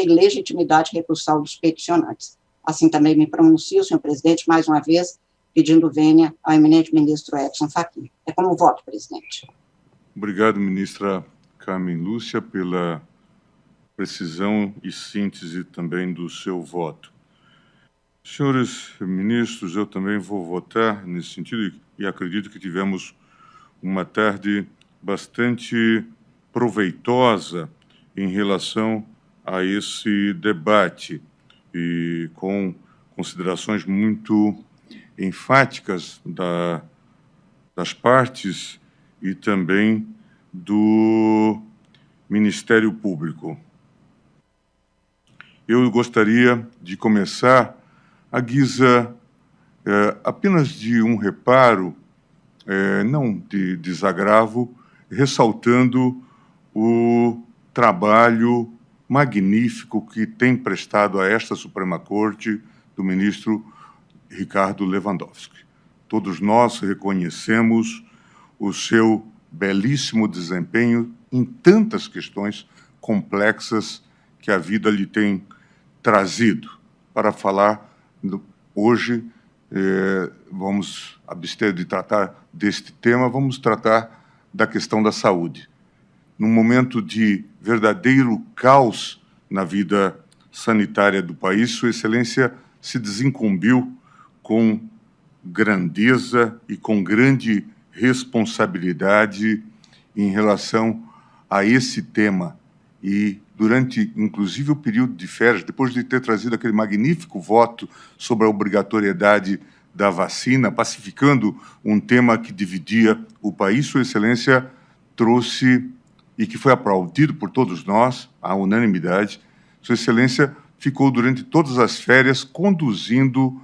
justa e legitimidade recursal dos peticionantes. Assim também me pronuncio, senhor presidente, mais uma vez, pedindo vênia ao eminente ministro Edson Fachin. É como voto, presidente. Obrigado, ministra Carmen Lúcia, pela precisão e síntese também do seu voto. Senhores ministros, eu também vou votar nesse sentido e acredito que tivemos uma tarde bastante proveitosa em relação a esse debate e com considerações muito enfáticas das partes e também do Ministério Público. Eu gostaria de começar à guisa apenas de um reparo, não de desagravo, ressaltando o trabalho magnífico que tem prestado a esta Suprema Corte do ministro Ricardo Lewandowski. Todos nós reconhecemos o seu belíssimo desempenho em tantas questões complexas que a vida lhe tem trazido. Para falar hoje, vamos abster de tratar deste tema, vamos tratar da questão da saúde. Num momento de verdadeiro caos na vida sanitária do país, Sua Excelência se desincumbiu com grandeza e com grande responsabilidade em relação a esse tema. E durante, inclusive, o período de férias, depois de ter trazido aquele magnífico voto sobre a obrigatoriedade da vacina, pacificando um tema que dividia o país, Sua Excelência trouxe, e que foi aplaudido por todos nós, à unanimidade, Sua Excelência ficou durante todas as férias conduzindo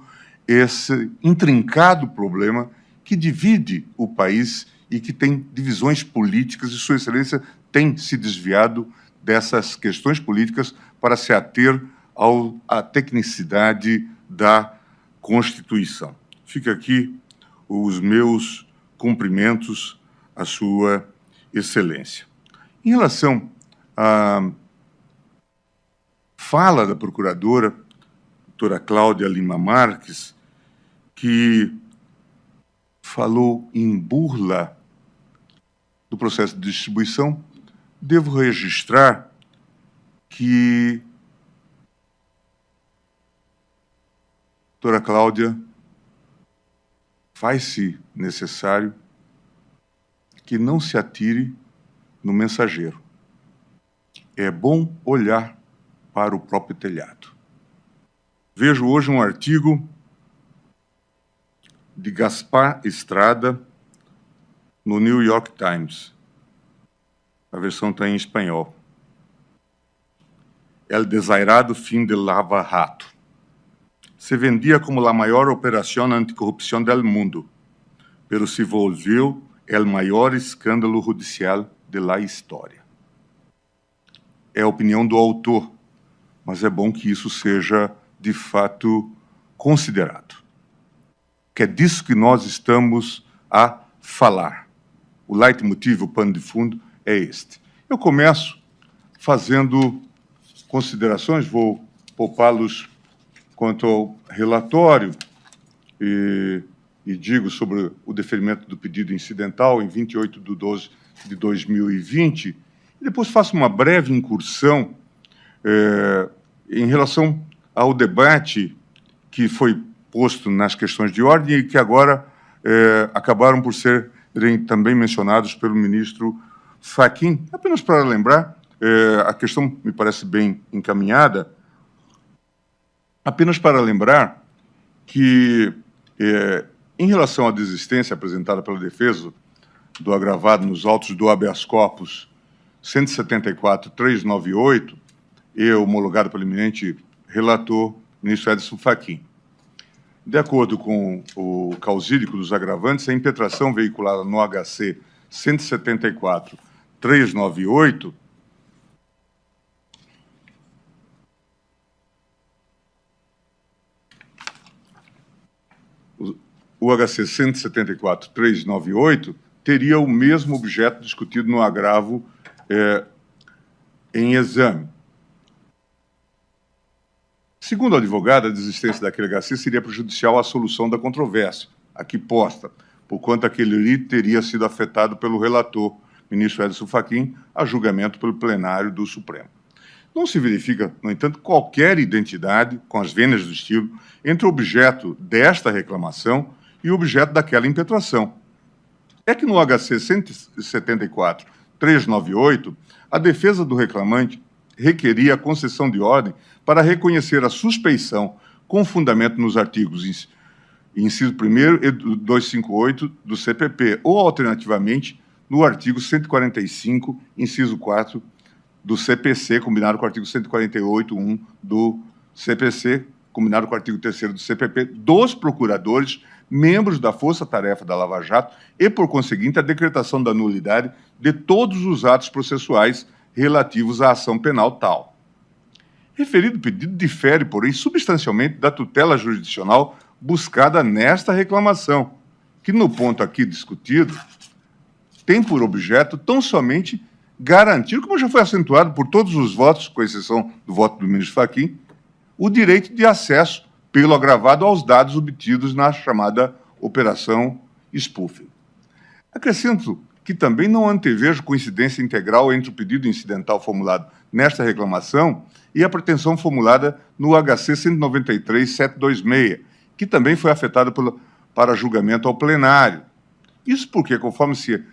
esse intrincado problema que divide o país e que tem divisões políticas, e Sua Excelência tem se desviado dessas questões políticas para se ater à tecnicidade da Constituição. Fica aqui os meus cumprimentos à Sua Excelência. Em relação à fala da procuradora, doutora Cláudia Lima Marques, que falou em burla do processo de distribuição, devo registrar que a doutora Cláudia faz-se necessário que não se atire no mensageiro. É bom olhar para o próprio telhado. Vejo hoje um artigo de Gaspar Estrada no New York Times. A versão está em espanhol. El desvairado fim del Lava Jato. Se vendia como a maior operação anticorrupção do mundo, pero se volviu el maior escândalo judicial de la história. É a opinião do autor, mas é bom que isso seja, de fato, considerado. Que é disso que nós estamos a falar. O leitmotiv, o pano de fundo, é este. Eu começo fazendo considerações, vou poupá-los quanto ao relatório e digo sobre o deferimento do pedido incidental em 28 de 12 de 2020, e depois faço uma breve incursão em relação ao debate que foi posto nas questões de ordem e que agora acabaram por serem também mencionados pelo ministro Fachin. Apenas para lembrar, a questão me parece bem encaminhada, apenas para lembrar que, em relação à desistência apresentada pela defesa do agravado nos autos do habeas corpus 174.398, e homologado pelo eminente relator, ministro Edson Fachin. De acordo com o causídico dos agravantes, a impetração veiculada no HC 174.398 o HC 174.398 teria o mesmo objeto discutido no agravo em exame. Segundo o advogado, a desistência daquele HC seria prejudicial à solução da controvérsia, aqui posta, porquanto aquele rito teria sido afetado pelo relator, ministro Edson Fachin, a julgamento pelo plenário do Supremo. Não se verifica, no entanto, qualquer identidade, com as vênias do estilo, entre o objeto desta reclamação e o objeto daquela impetração. É que no HC 174.398, a defesa do reclamante requeria a concessão de ordem para reconhecer a suspeição com fundamento nos artigos inciso 1º e 258 do CPP, ou, alternativamente, no artigo 145, inciso 4 do CPC, combinado com o artigo 148.1 do CPC, combinado com o artigo 3º do CPP, dos procuradores, membros da Força-Tarefa da Lava Jato, e, por conseguinte, a decretação da nulidade de todos os atos processuais relativos à ação penal tal. Referido pedido difere, porém, substancialmente da tutela jurisdicional buscada nesta reclamação, que, no ponto aqui discutido, tem por objeto tão somente garantir, como já foi acentuado por todos os votos, com exceção do voto do ministro Fachin, o direito de acesso pelo agravado aos dados obtidos na chamada Operação Spoofing. Acrescento que também não antevejo coincidência integral entre o pedido incidental formulado nesta reclamação e a pretensão formulada no HC 193.726, que também foi afetada para julgamento ao plenário. Isso porque, conforme se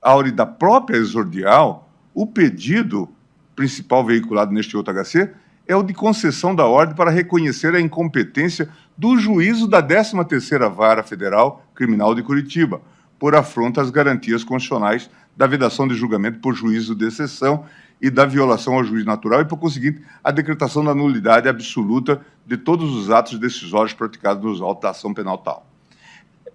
aure da própria exordial, o pedido principal veiculado neste outro HC é o de concessão da ordem para reconhecer a incompetência do juízo da 13ª Vara Federal Criminal de Curitiba, por afronta às garantias constitucionais da vedação de julgamento por juízo de exceção e da violação ao juízo natural e, por conseguinte, a decretação da nulidade absoluta de todos os atos decisórios praticados nos autos da ação penal tal.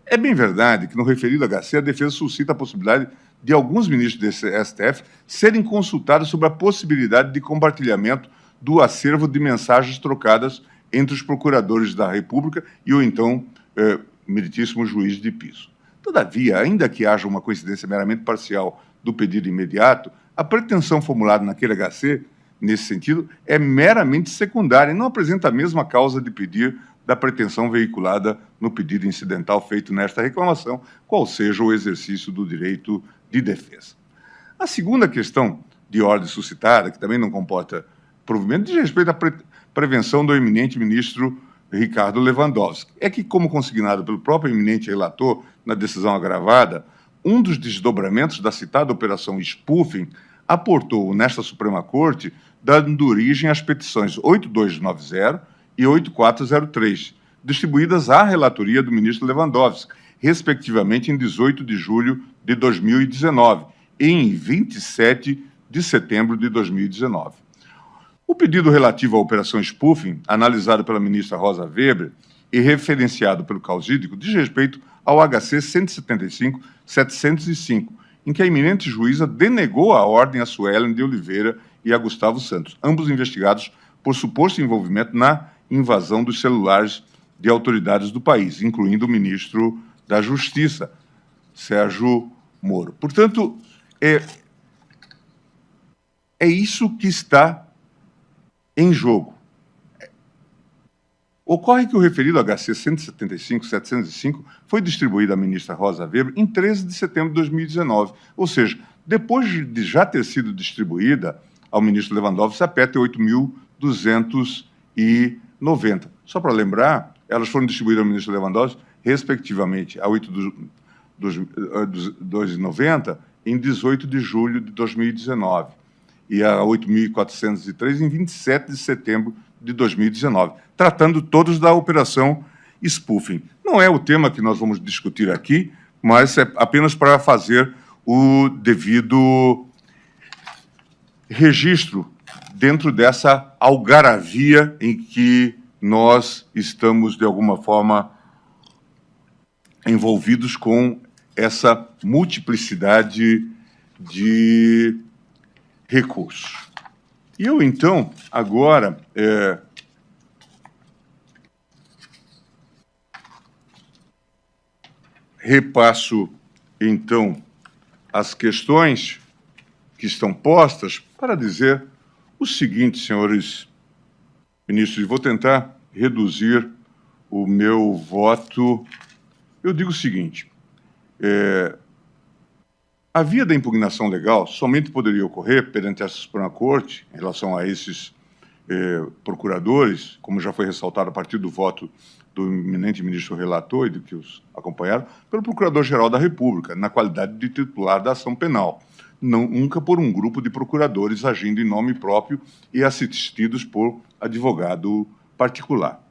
É bem verdade que, no referido HC, a defesa suscita a possibilidade de alguns ministros desse STF serem consultados sobre a possibilidade de compartilhamento do acervo de mensagens trocadas entre os procuradores da República e o então meritíssimo juiz de piso. Todavia, ainda que haja uma coincidência meramente parcial do pedido imediato, a pretensão formulada naquele HC, nesse sentido, é meramente secundária e não apresenta a mesma causa de pedir da pretensão veiculada no pedido incidental feito nesta reclamação, qual seja o exercício do direito de defesa. A segunda questão de ordem suscitada, que também não comporta provimento, diz respeito à prevenção do eminente ministro Ricardo Lewandowski. É que, como consignado pelo próprio eminente relator na decisão agravada, um dos desdobramentos da citada Operação Spoofing aportou nesta Suprema Corte, dando origem às petições 8290 e 8403, distribuídas à relatoria do ministro Lewandowski, respectivamente em 18 de julho de 2019 e em 27 de setembro de 2019. O pedido relativo à Operação Spoofing, analisado pela ministra Rosa Weber e referenciado pelo causídico, diz respeito ao HC 175.705, em que a eminente juíza denegou a ordem a Suelen de Oliveira e a Gustavo Santos, ambos investigados por suposto envolvimento na invasão dos celulares de autoridades do país, incluindo o ministro da Justiça, Sérgio Moro. Portanto, é isso que está em jogo. Ocorre que o referido HC 175.705 foi distribuído à ministra Rosa Weber em 13 de setembro de 2019, ou seja, depois de já ter sido distribuída ao ministro Lewandowski a PET 8.290. Só para lembrar, elas foram distribuídas ao ministro Lewandowski, respectivamente, a 8.290 em 18 de julho de 2019 e a 8.403 em 27 de setembro de 2019, tratando todos da Operação Spoofing. Não é o tema que nós vamos discutir aqui, mas é apenas para fazer o devido registro dentro dessa algaravia em que nós estamos, de alguma forma, envolvidos com essa multiplicidade de recursos. E eu, então, agora, repasso, então, as questões que estão postas para dizer o seguinte, senhores Ministros, vou tentar reduzir o meu voto. Eu digo o seguinte, a via da impugnação legal somente poderia ocorrer perante a Suprema Corte, em relação a esses procuradores, como já foi ressaltado a partir do voto do eminente ministro relator e do que os acompanharam, pelo Procurador-Geral da República, na qualidade de titular da ação penal, nunca por um grupo de procuradores agindo em nome próprio e assistidos por advogado particular.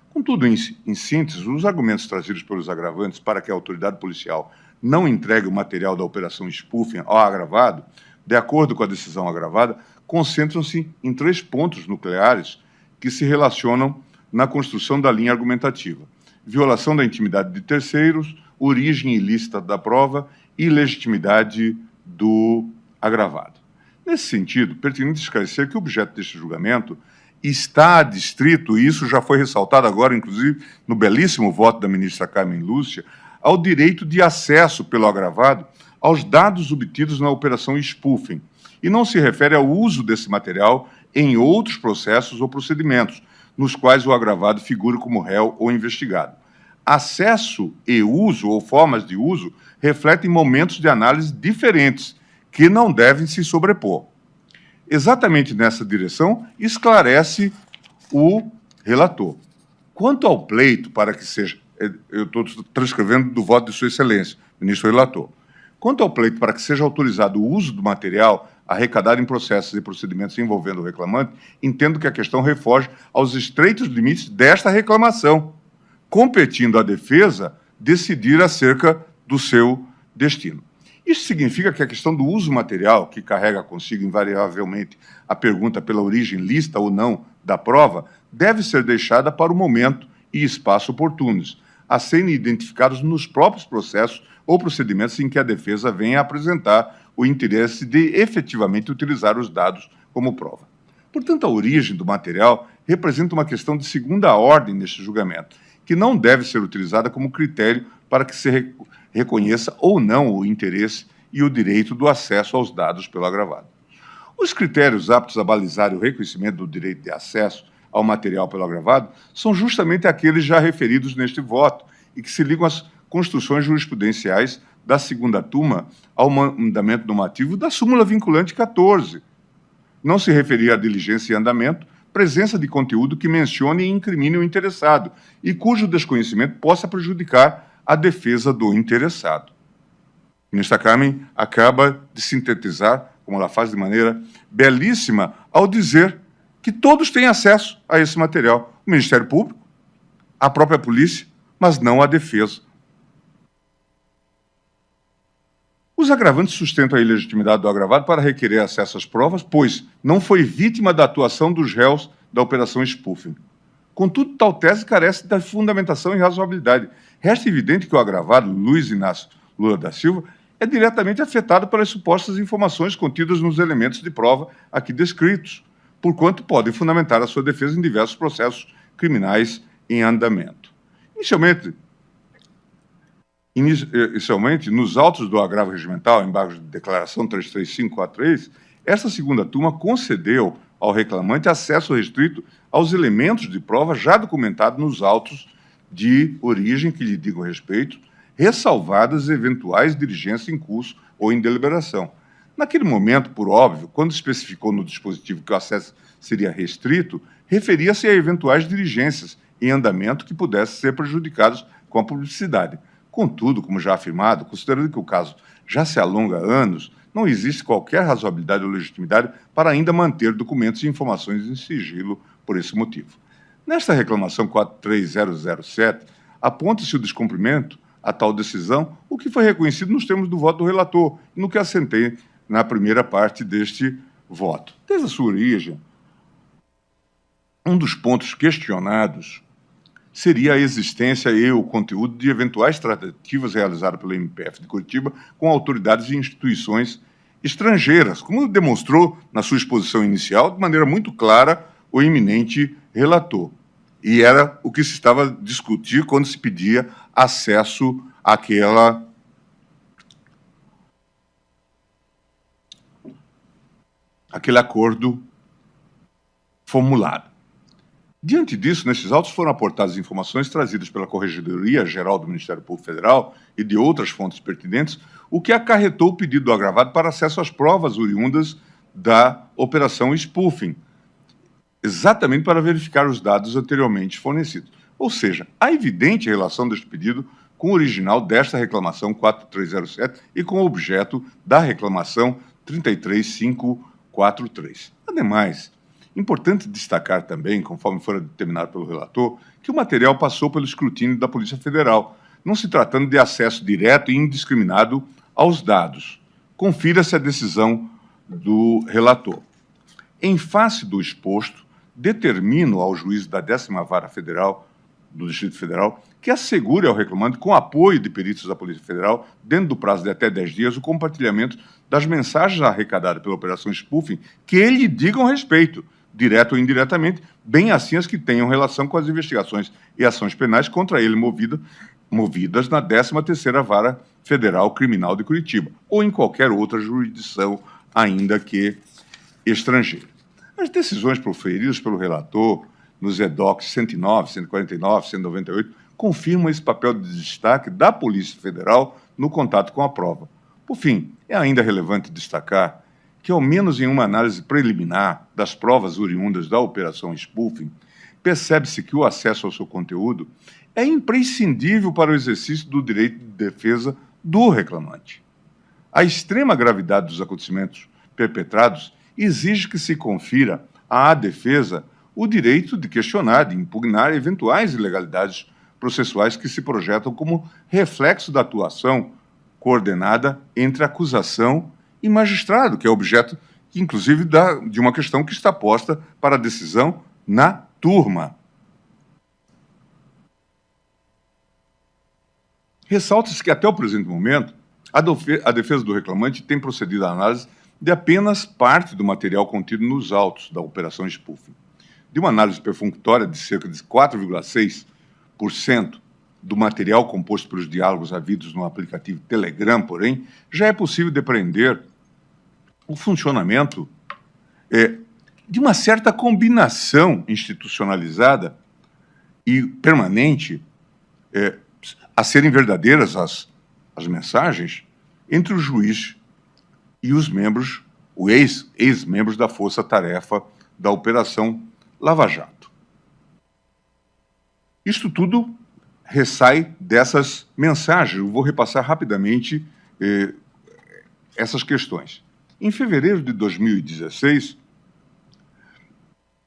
Contudo, em síntese, os argumentos trazidos pelos agravantes para que a autoridade policial não entregue o material da operação spoofing ao agravado, de acordo com a decisão agravada, concentram-se em 3 pontos nucleares que se relacionam na construção da linha argumentativa: violação da intimidade de terceiros, origem ilícita da prova e legitimidade do agravado. Nesse sentido, pertinente esclarecer que o objeto deste julgamento está adstrito, e isso já foi ressaltado agora, inclusive, no belíssimo voto da ministra Carmen Lúcia, ao direito de acesso pelo agravado aos dados obtidos na operação spoofing, e não se refere ao uso desse material em outros processos ou procedimentos, nos quais o agravado figura como réu ou investigado. Acesso e uso, ou formas de uso, refletem momentos de análise diferentes, que não devem se sobrepor. Exatamente nessa direção, esclarece o relator. Quanto ao pleito para que seja... Eu estou transcrevendo do voto de Sua Excelência, ministro relator. Quanto ao pleito para que seja autorizado o uso do material arrecadado em processos e procedimentos envolvendo o reclamante, entendo que a questão refoge aos estreitos limites desta reclamação, competindo à defesa decidir acerca do seu destino. Isso significa que a questão do uso material, que carrega consigo invariavelmente a pergunta pela origem lícita ou não da prova, deve ser deixada para o momento e espaço oportunos, a serem identificados nos próprios processos ou procedimentos em que a defesa venha a apresentar o interesse de efetivamente utilizar os dados como prova. Portanto, a origem do material representa uma questão de segunda ordem neste julgamento, que não deve ser utilizada como critério para que se reconheça ou não o interesse e o direito do acesso aos dados pelo agravado. Os critérios aptos a balizar o reconhecimento do direito de acesso ao material pelo agravado são justamente aqueles já referidos neste voto e que se ligam às construções jurisprudenciais da segunda turma ao mandamento normativo da súmula vinculante 14. Não se referia à diligência em andamento, presença de conteúdo que mencione e incrimine o interessado e cujo desconhecimento possa prejudicar a defesa do interessado. A ministra Carmen acaba de sintetizar, como ela faz de maneira belíssima, ao dizer que todos têm acesso a esse material. O Ministério Público, a própria polícia, mas não a defesa. Os agravantes sustentam a ilegitimidade do agravado para requerer acesso às provas, pois não foi vítima da atuação dos réus da operação spoofing. Contudo, tal tese carece da fundamentação e razoabilidade. Resta evidente que o agravado, Luiz Inácio Lula da Silva, é diretamente afetado pelas supostas informações contidas nos elementos de prova aqui descritos, porquanto podem fundamentar a sua defesa em diversos processos criminais em andamento. Inicialmente, nos autos do agravo regimental, embargos de declaração 33543, esta segunda turma concedeu ao reclamante acesso restrito aos elementos de prova já documentados nos autos de origem que lhe digam respeito, ressalvadas eventuais diligências em curso ou em deliberação. Naquele momento, por óbvio, quando especificou no dispositivo que o acesso seria restrito, referia-se a eventuais diligências em andamento que pudessem ser prejudicadas com a publicidade. Contudo, como já afirmado, considerando que o caso já se alonga há anos, não existe qualquer razoabilidade ou legitimidade para ainda manter documentos e informações em sigilo por esse motivo. Nesta reclamação 43007, aponta-se o descumprimento a tal decisão, o que foi reconhecido nos termos do voto do relator, no que assentei na primeira parte deste voto. Desde a sua origem, um dos pontos questionados seria a existência e o conteúdo de eventuais tratativas realizadas pelo MPF de Curitiba com autoridades e instituições estrangeiras, como demonstrou na sua exposição inicial, de maneira muito clara, o eminente relator. E era o que se estava a discutir quando se pedia acesso àquele acordo formulado. Diante disso, nesses autos foram aportadas informações trazidas pela Corregedoria Geral do Ministério Público Federal e de outras fontes pertinentes, o que acarretou o pedido do agravado para acesso às provas oriundas da operação spoofing, exatamente para verificar os dados anteriormente fornecidos. Ou seja, há evidente relação deste pedido com o original desta reclamação 4307 e com o objeto da reclamação 33543. Ademais, importante destacar também, conforme fora determinado pelo relator, que o material passou pelo escrutínio da Polícia Federal, não se tratando de acesso direto e indiscriminado aos dados. Confira-se a decisão do relator. Em face do exposto, determino ao juiz da 10ª Vara Federal do Distrito Federal que assegure ao reclamante, com apoio de peritos da Polícia Federal, dentro do prazo de até 10 dias, o compartilhamento das mensagens arrecadadas pela Operação Spoofing que lhe digam respeito, direto ou indiretamente, bem assim as que tenham relação com as investigações e ações penais contra ele movidas na 13ª Vara Federal Criminal de Curitiba, ou em qualquer outra jurisdição, ainda que estrangeira. As decisões proferidas pelo relator nos EDOCs 109, 149, 198 confirmam esse papel de destaque da Polícia Federal no contato com a prova. Por fim, é ainda relevante destacar que, ao menos em uma análise preliminar das provas oriundas da Operação Spoofing, percebe-se que o acesso ao seu conteúdo é imprescindível para o exercício do direito de defesa do reclamante. A extrema gravidade dos acontecimentos perpetrados exige que se confira à defesa o direito de questionar, de impugnar eventuais ilegalidades processuais que se projetam como reflexo da atuação coordenada entre acusação e magistrado, que é objeto, inclusive, de uma questão que está posta para decisão na turma. Ressalta-se que, até o presente momento, a defesa do reclamante tem procedido à análise de apenas parte do material contido nos autos da Operação Spoofing. De uma análise perfunctória de cerca de 4,6% do material composto pelos diálogos havidos no aplicativo Telegram, porém, já é possível depreender o funcionamento de uma certa combinação institucionalizada e permanente, a serem verdadeiras as mensagens, entre o juiz e os membros, ex-membros da força-tarefa da Operação Lava Jato. Isto tudo ressai dessas mensagens. Eu vou repassar rapidamente essas questões. Em fevereiro de 2016,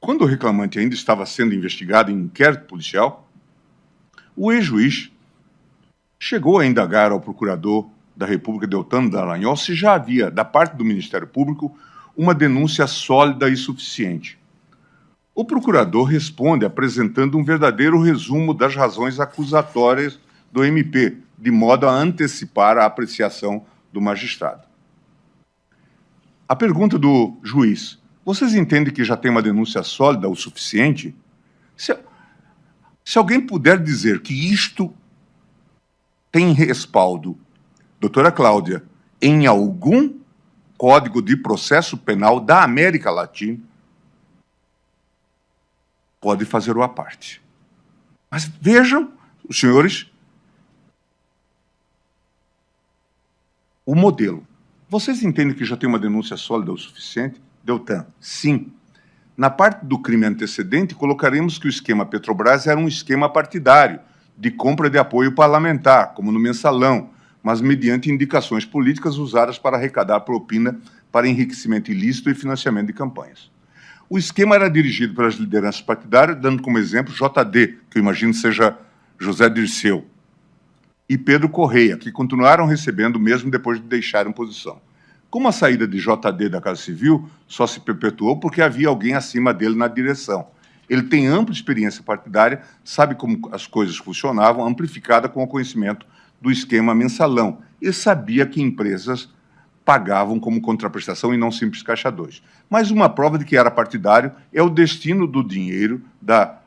quando o reclamante ainda estava sendo investigado em inquérito policial, o ex-juiz chegou a indagar ao procurador da República, Deltan Dallagnol, se já havia, da parte do Ministério Público, uma denúncia sólida e suficiente. O procurador responde apresentando um verdadeiro resumo das razões acusatórias do MP, de modo a antecipar a apreciação do magistrado. A pergunta do juiz: vocês entendem que já tem uma denúncia sólida o suficiente? Se alguém puder dizer que isto tem respaldo, doutora Cláudia, em algum Código de Processo Penal da América Latina, pode fazer o à parte. Mas vejam, os senhores, o modelo. Vocês entendem que já tem uma denúncia sólida o suficiente? Deltan, sim. Na parte do crime antecedente, colocaremos que o esquema Petrobras era um esquema partidário, de compra de apoio parlamentar, como no mensalão, mas mediante indicações políticas usadas para arrecadar propina para enriquecimento ilícito e financiamento de campanhas. O esquema era dirigido pelas lideranças partidárias, dando como exemplo JD, que eu imagino seja José Dirceu, e Pedro Correia, que continuaram recebendo mesmo depois de deixarem posição. Como a saída de JD da Casa Civil só se perpetuou porque havia alguém acima dele na direção. Ele tem ampla experiência partidária, sabe como as coisas funcionavam, amplificada com o conhecimento do esquema mensalão, e sabia que empresas pagavam como contraprestação e não simples caixa 2. Mas uma prova de que era partidário é o destino do dinheiro da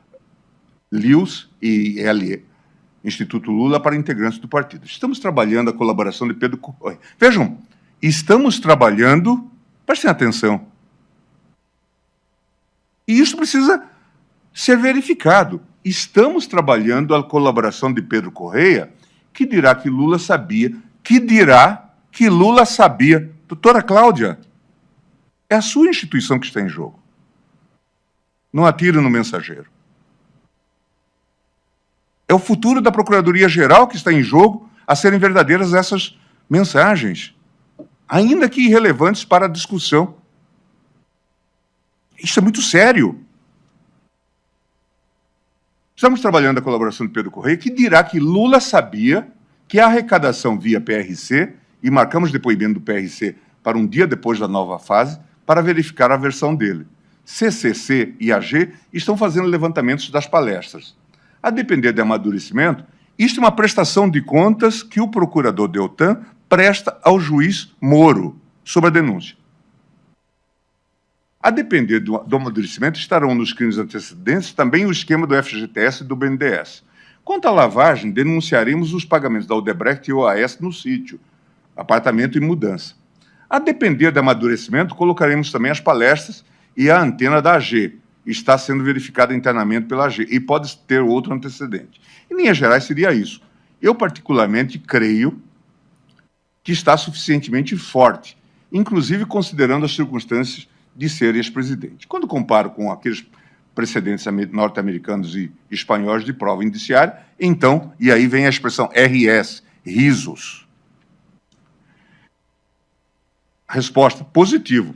LIUS e LE, Instituto Lula, para integrantes do partido. Estamos trabalhando a colaboração de Pedro Correia. Vejam, estamos trabalhando, prestem atenção, e isso precisa ser verificado. Estamos trabalhando a colaboração de Pedro Correia, que dirá que Lula sabia, que dirá que Lula sabia. Doutora Cláudia, é a sua instituição que está em jogo. Não atire no mensageiro. É o futuro da Procuradoria-Geral que está em jogo a serem verdadeiras essas mensagens, ainda que irrelevantes para a discussão. Isso é muito sério. Estamos trabalhando a colaboração de Pedro Correia, que dirá que Lula sabia que a arrecadação via PRC, e marcamos depoimento do PRC para um dia depois da nova fase, para verificar a versão dele. CCC e AG estão fazendo levantamentos das palestras. A depender de amadurecimento, isto é uma prestação de contas que o procurador Deltan presta ao juiz Moro sobre a denúncia. A depender do amadurecimento, estarão nos crimes antecedentes também o esquema do FGTS e do BNDES. Quanto à lavagem, denunciaremos os pagamentos da Odebrecht e OAS no sítio, apartamento e mudança. A depender do amadurecimento, colocaremos também as palestras e a antena da AG. Está sendo verificada internamente pela AG e pode ter outro antecedente. Em linhas gerais, seria isso. Eu, particularmente, creio que está suficientemente forte, inclusive considerando as circunstâncias de ser ex-presidente. Quando comparo com aqueles precedentes norte-americanos e espanhóis de prova indiciária, então, e aí vem a expressão RS, risos. Resposta: positivo.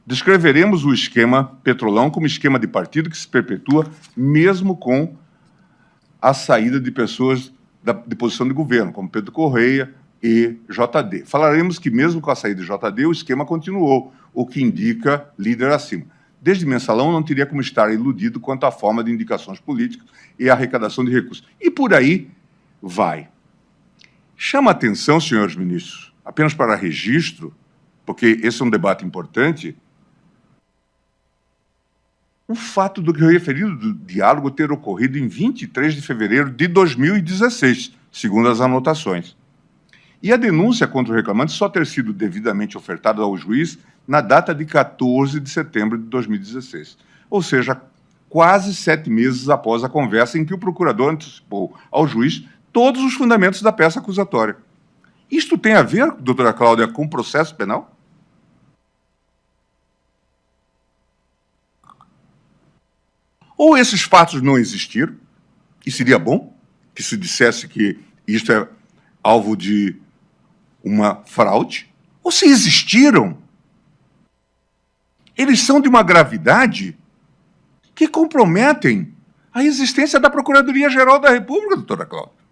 Descreveremos o esquema Petrolão como esquema de partido que se perpetua mesmo com a saída de pessoas de posição de governo, como Pedro Correia e JD. Falaremos que mesmo com a saída de JD, o esquema continuou, o que indica líder acima. Desde mensalão não teria como estar iludido quanto à forma de indicações políticas e arrecadação de recursos. E por aí vai. Chama a atenção, senhores ministros, apenas para registro, porque esse é um debate importante, o fato do que eu referi do diálogo ter ocorrido em 23 de fevereiro de 2016, segundo as anotações. E a denúncia contra o reclamante só ter sido devidamente ofertada ao juiz na data de 14 de setembro de 2016. Ou seja, quase 7 meses após a conversa em que o procurador antecipou ao juiz todos os fundamentos da peça acusatória. Isto tem a ver, doutora Cláudia, com o processo penal? Ou esses fatos não existiram, e seria bom que se dissesse que isto é alvo de uma fraude, ou se existiram, eles são de uma gravidade que comprometem a existência da Procuradoria-Geral da República, doutora Cláudia.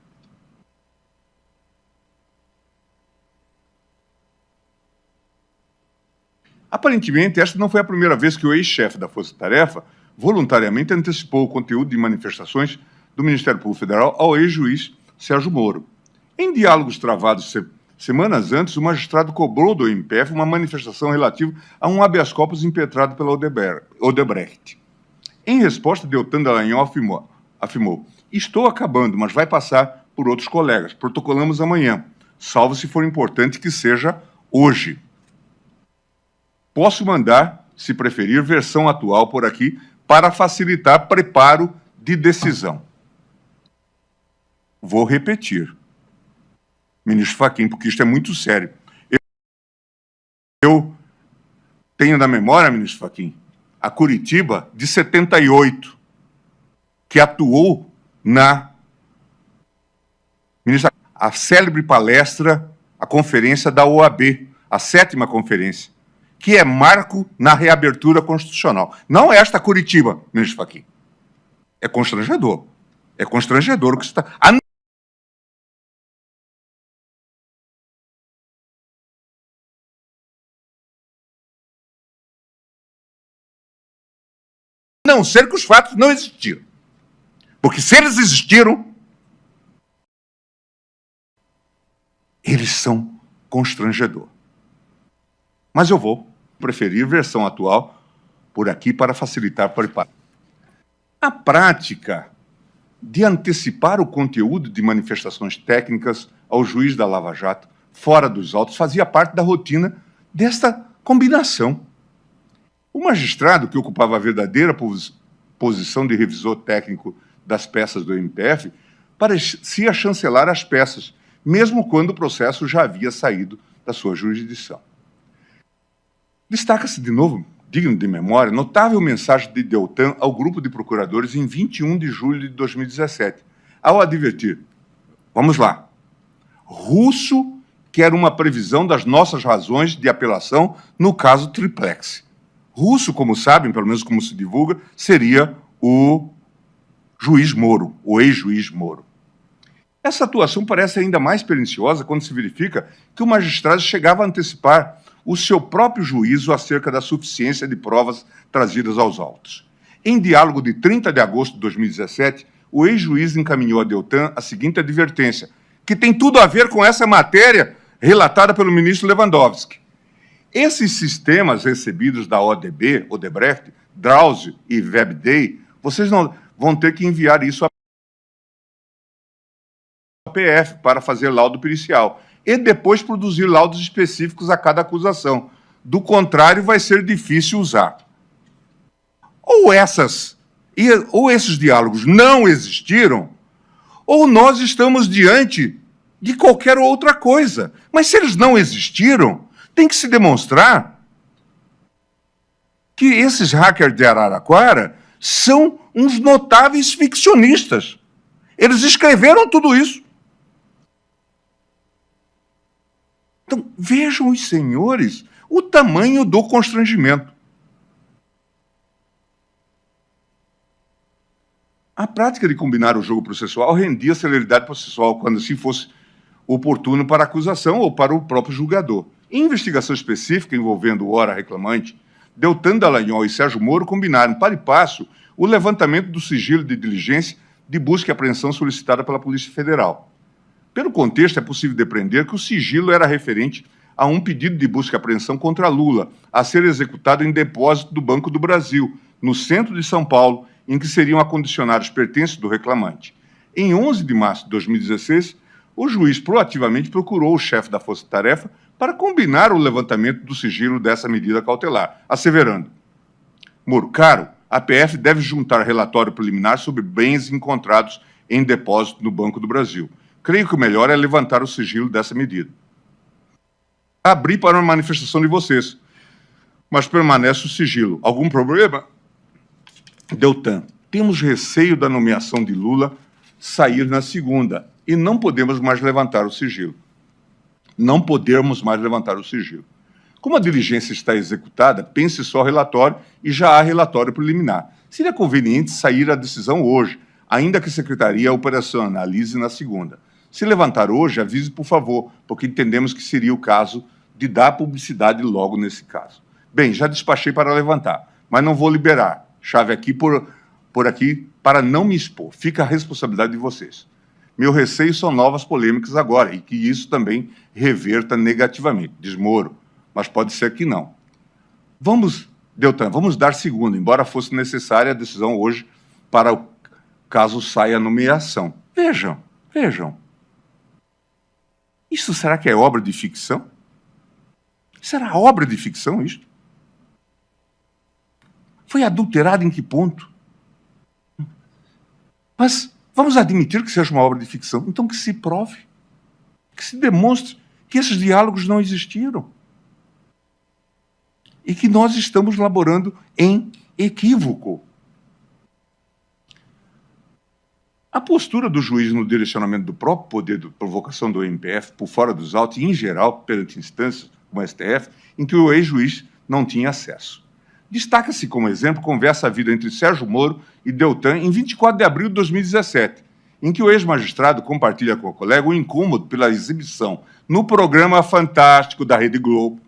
Aparentemente, esta não foi a primeira vez que o ex-chefe da Força Tarefa voluntariamente antecipou o conteúdo de manifestações do Ministério Público Federal ao ex-juiz Sérgio Moro. Em diálogos travados semanas antes, o magistrado cobrou do MPF uma manifestação relativa a um habeas corpus impetrado pela Odebrecht. Em resposta, Deltan Dallagnol afirmou: estou acabando, mas vai passar por outros colegas. Protocolamos amanhã, salvo se for importante que seja hoje. Posso mandar, se preferir, versão atual por aqui, para facilitar preparo de decisão. Vou repetir, ministro Fachin, porque isto é muito sério. Eu tenho na memória, ministro Fachin, a Curitiba de 78, que atuou na a célebre palestra, a conferência da OAB, a 7ª conferência, que é marco na reabertura constitucional. Não esta Curitiba, ministro Fachin. É constrangedor. É constrangedor o que está... A não ser que os fatos não existiram. Porque se eles existiram, eles são constrangedor. Mas eu vou preferir versão atual por aqui para facilitar o preparo. A prática de antecipar o conteúdo de manifestações técnicas ao juiz da Lava Jato, fora dos autos, fazia parte da rotina desta combinação. O magistrado, que ocupava a verdadeira posição de revisor técnico das peças do MPF, parecia chancelar as peças, mesmo quando o processo já havia saído da sua jurisdição. Destaca-se, de novo, digno de memória, notável mensagem de Deltan ao grupo de procuradores em 21 de julho de 2017, ao advertir: vamos lá, Russo quer uma previsão das nossas razões de apelação no caso Triplex. Russo, como sabem, pelo menos como se divulga, seria o juiz Moro, o ex-juiz Moro. Essa atuação parece ainda mais perniciosa quando se verifica que o magistrado chegava a antecipar o seu próprio juízo acerca da suficiência de provas trazidas aos autos. Em diálogo de 30 de agosto de 2017, o ex-juiz encaminhou a Deltan a seguinte advertência, que tem tudo a ver com essa matéria relatada pelo ministro Lewandowski. Esses sistemas recebidos da ODB, Odebrecht, Drauzio e WebDay, vocês não vão ter que enviar isso à PF para fazer laudo pericial e depois produzir laudos específicos a cada acusação. Do contrário, vai ser difícil usar. Ou esses diálogos não existiram, ou nós estamos diante de qualquer outra coisa. Mas se eles não existiram, tem que se demonstrar que esses hackers de Araraquara são uns notáveis ficcionistas. Eles escreveram tudo isso. Então, vejam os senhores o tamanho do constrangimento. A prática de combinar o jogo processual rendia celeridade processual quando assim fosse oportuno para a acusação ou para o próprio julgador. Em investigação específica envolvendo o ora reclamante, Deltan Dallagnol e Sérgio Moro combinaram para e passo o levantamento do sigilo de diligência de busca e apreensão solicitada pela Polícia Federal. Pelo contexto, é possível depreender que o sigilo era referente a um pedido de busca e apreensão contra Lula, a ser executado em depósito do Banco do Brasil, no centro de São Paulo, em que seriam acondicionados pertences do reclamante. Em 11 de março de 2016, o juiz proativamente procurou o chefe da Força-Tarefa para combinar o levantamento do sigilo dessa medida cautelar, asseverando: Moro, caro, a PF deve juntar relatório preliminar sobre bens encontrados em depósito no Banco do Brasil. Creio que o melhor é levantar o sigilo dessa medida. Abri para uma manifestação de vocês, mas permanece o sigilo. Algum problema? Deltan, temos receio da nomeação de Lula sair na segunda e não podemos mais levantar o sigilo. Não podemos mais levantar o sigilo. Como a diligência está executada, pense só relatório e já há relatório preliminar. Seria conveniente sair a decisão hoje, ainda que a Secretaria operacionalize na segunda. Se levantar hoje, avise, por favor, porque entendemos que seria o caso de dar publicidade logo nesse caso. Bem, já despachei para levantar, mas não vou liberar. Chave aqui por aqui para não me expor. Fica a responsabilidade de vocês. Meu receio são novas polêmicas agora e que isso também reverta negativamente. Diz Moro, mas pode ser que não. Deltan, vamos dar segunda, embora fosse necessária a decisão hoje para o caso saia a nomeação. Vejam. Isso será que é obra de ficção? Será obra de ficção isto? Foi adulterado em que ponto? Mas vamos admitir que seja uma obra de ficção. Então que se prove, que se demonstre que esses diálogos não existiram. E que nós estamos laborando em equívoco. A postura do juiz no direcionamento do próprio poder de provocação do MPF por fora dos autos e, em geral, perante instâncias como a STF, em que o ex-juiz não tinha acesso. Destaca-se como exemplo conversa havida entre Sérgio Moro e Deltan em 24 de abril de 2017, em que o ex-magistrado compartilha com o colega o incômodo pela exibição, no programa fantástico da Rede Globo,